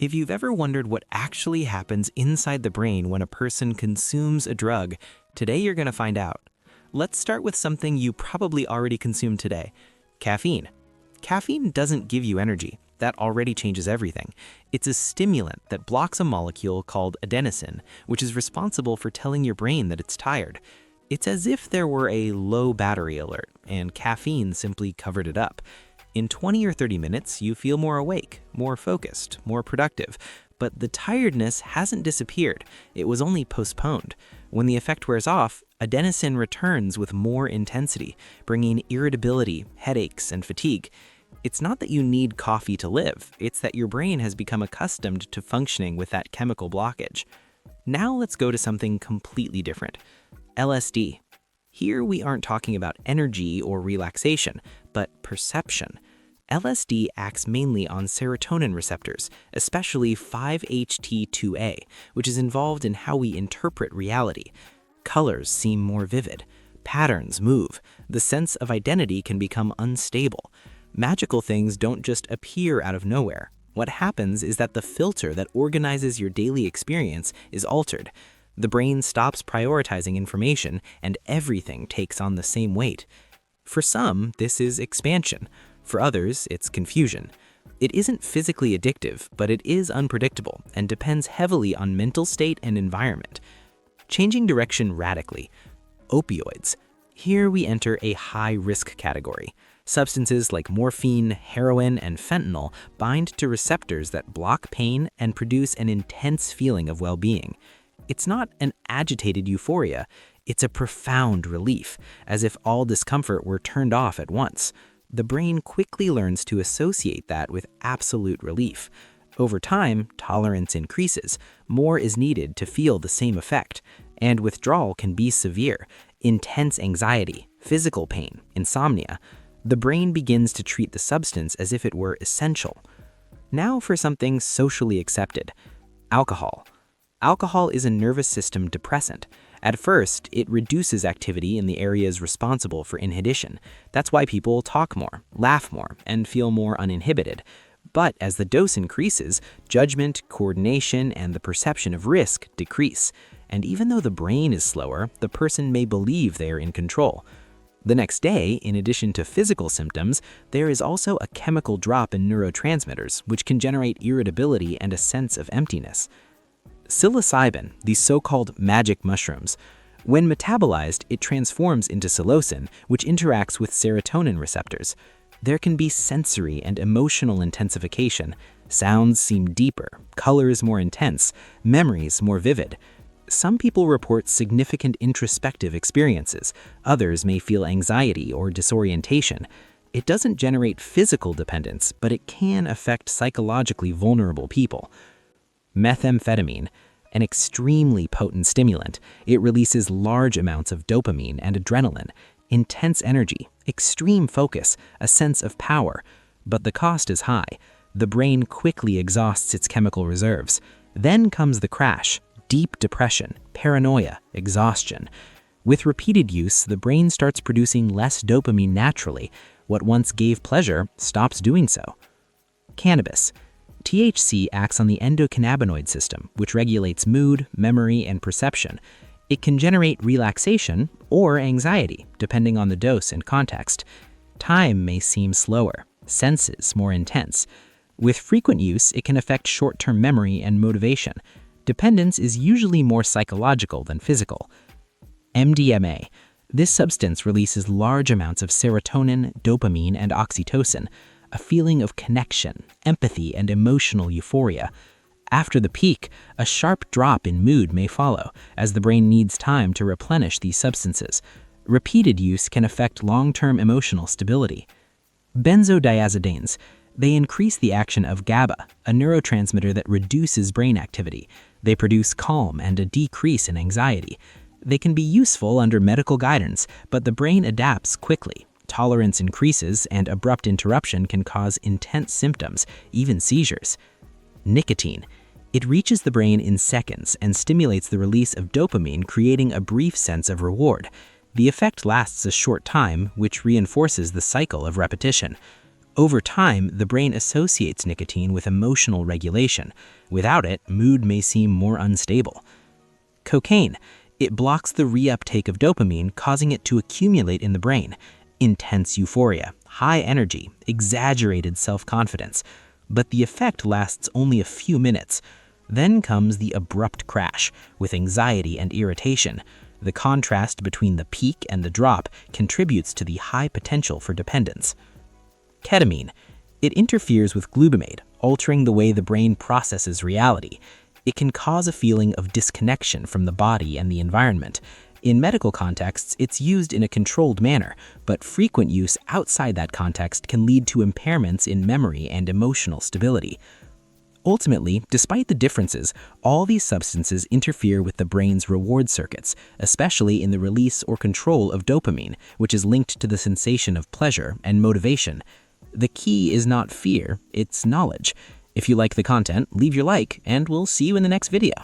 If you've ever wondered what actually happens inside the brain when a person consumes a drug, today you're going to find out. Let's start with something you probably already consumed today: caffeine. Caffeine doesn't give you energy. That already changes everything. It's a stimulant that blocks a molecule called adenosine, which is responsible for telling your brain that it's tired. It's as if there were a low battery alert, and caffeine simply covered it up. In 20 or 30 minutes, you feel more awake, more focused, more productive. But the tiredness hasn't disappeared. It was only postponed. When the effect wears off, adenosine returns with more intensity, bringing irritability, headaches, and fatigue. It's not that you need coffee to live. It's that your brain has become accustomed to functioning with that chemical blockage. Now let's go to something completely different: LSD. Here we aren't talking about energy or relaxation, but perception. LSD acts mainly on serotonin receptors, especially 5-HT2A, which is involved in how we interpret reality. Colors seem more vivid. Patterns move. The sense of identity can become unstable. Magical things don't just appear out of nowhere. What happens is that the filter that organizes your daily experience is altered. The brain stops prioritizing information, and everything takes on the same weight. For some, this is expansion. For others, it's confusion. It isn't physically addictive, but it is unpredictable and depends heavily on mental state and environment. Changing direction radically. Opioids. Here we enter a high-risk category. Substances like morphine, heroin, and fentanyl bind to receptors that block pain and produce an intense feeling of well-being. It's not an agitated euphoria. It's a profound relief, as if all discomfort were turned off at once. The brain quickly learns to associate that with absolute relief. Over time, tolerance increases. More is needed to feel the same effect, and withdrawal can be severe. Intense anxiety, physical pain, insomnia. The brain begins to treat the substance as if it were essential. Now for something socially accepted: alcohol. Alcohol is a nervous system depressant. At first, it reduces activity in the areas responsible for inhibition. That's why people talk more, laugh more, and feel more uninhibited. But as the dose increases, judgment, coordination, and the perception of risk decrease. And even though the brain is slower, the person may believe they are in control. The next day, in addition to physical symptoms, there is also a chemical drop in neurotransmitters, which can generate irritability and a sense of emptiness. Psilocybin, these so-called magic mushrooms. When metabolized, it transforms into psilocin, which interacts with serotonin receptors. There can be sensory and emotional intensification. Sounds seem deeper, colors more intense, memories more vivid. Some people report significant introspective experiences. Others may feel anxiety or disorientation. It doesn't generate physical dependence, but it can affect psychologically vulnerable people. Methamphetamine, an extremely potent stimulant. It releases large amounts of dopamine and adrenaline, intense energy, extreme focus, a sense of power. But the cost is high. The brain quickly exhausts its chemical reserves. Then comes the crash: deep depression, paranoia, exhaustion. With repeated use, the brain starts producing less dopamine naturally. What once gave pleasure stops doing so. Cannabis. THC acts on the endocannabinoid system, which regulates mood, memory, and perception. It can generate relaxation or anxiety, depending on the dose and context. Time may seem slower, senses more intense. With frequent use, it can affect short-term memory and motivation. Dependence is usually more psychological than physical. MDMA. This substance releases large amounts of serotonin, dopamine, and oxytocin, a feeling of connection, empathy, and emotional euphoria. After the peak, a sharp drop in mood may follow, as the brain needs time to replenish these substances. Repeated use can affect long-term emotional stability. Benzodiazepines. They increase the action of GABA, a neurotransmitter that reduces brain activity. They produce calm and a decrease in anxiety. They can be useful under medical guidance, but the brain adapts quickly. Tolerance increases, and abrupt interruption can cause intense symptoms, even seizures. Nicotine. It reaches the brain in seconds and stimulates the release of dopamine, creating a brief sense of reward. The effect lasts a short time, which reinforces the cycle of repetition. Over time, the brain associates nicotine with emotional regulation. Without it, mood may seem more unstable. Cocaine. It blocks the reuptake of dopamine, causing it to accumulate in the brain. Intense euphoria, high energy, exaggerated self-confidence. But the effect lasts only a few minutes. Then comes the abrupt crash, with anxiety and irritation. The contrast between the peak and the drop contributes to the high potential for dependence. Ketamine. It interferes with glutamate, altering the way the brain processes reality. It can cause a feeling of disconnection from the body and the environment. In medical contexts, it's used in a controlled manner, but frequent use outside that context can lead to impairments in memory and emotional stability. Ultimately, despite the differences, all these substances interfere with the brain's reward circuits, especially in the release or control of dopamine, which is linked to the sensation of pleasure and motivation. The key is not fear, it's knowledge. If you like the content, leave your like, and we'll see you in the next video.